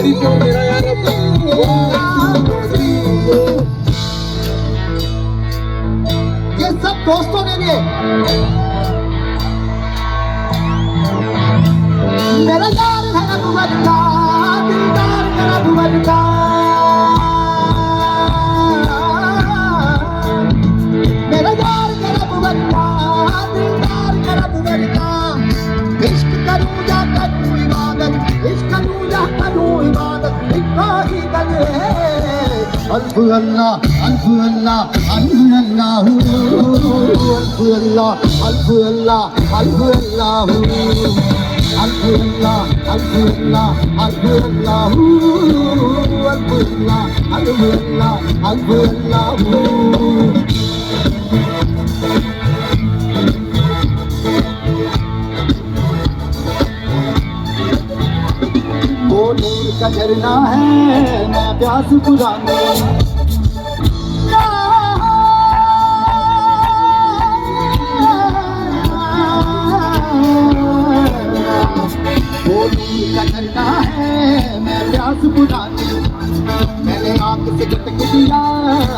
तेरी क्यों मेरा यार ये सब दोस्तों के लिए मेरा यार है बुबरका दिलदार मेरा बुबरका मेरा यार मेरा बुबरका दिलदार मेरा बुबरका इश्क करूं या करूं इबादत इश्क करूं या करूं इबादत इतना ही गले अल्फ अल्लाह अल्फ अल्लाह अल्फ अल्लाह अल्फ अल्लाह अल्फ अल्लाह अल्फ अल्लाह अल्फ अल्लाह अल्फ अल्लाह अल्फ अल्लाह अल्फ अल्लाह अल्फ अल्लाह अल्फ अल्लाह वो नूर का झरना है मैं प्यास बुझाने वो नूर का झरना है मैं प्यास बुझाने मैंने आंख से झटक दिया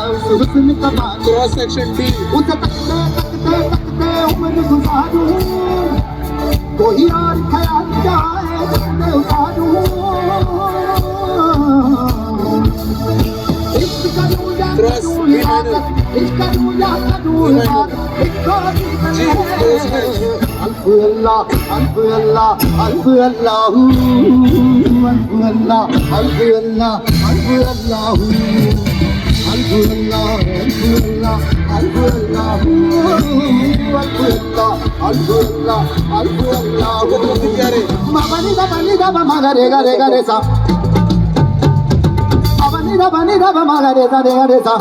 उस हुस्न का पानी क्रॉस सेक्शन डी उसे तकते तकते तकते उम्र गुजारूं कोई और ख्याल जाए मैं उतारूं इश्क करूं या करूं इबादत इश्क करूं या करूं इबादत अल्फ अल्लाह अल्फ अल्लाह अल्फ अल्लाह अल्फ अल्लाह अल्फ अल्लाह अल्फ अल्लाह अल्फ अल्लाह अल्फ अल्लाह अल्फ अल्लाह अल्फ अल्लाह अल्फ अल्लाह मबनी दबनी दब मगरे गरे गरे सा अबनी दबनी दब मगरे सा रे सा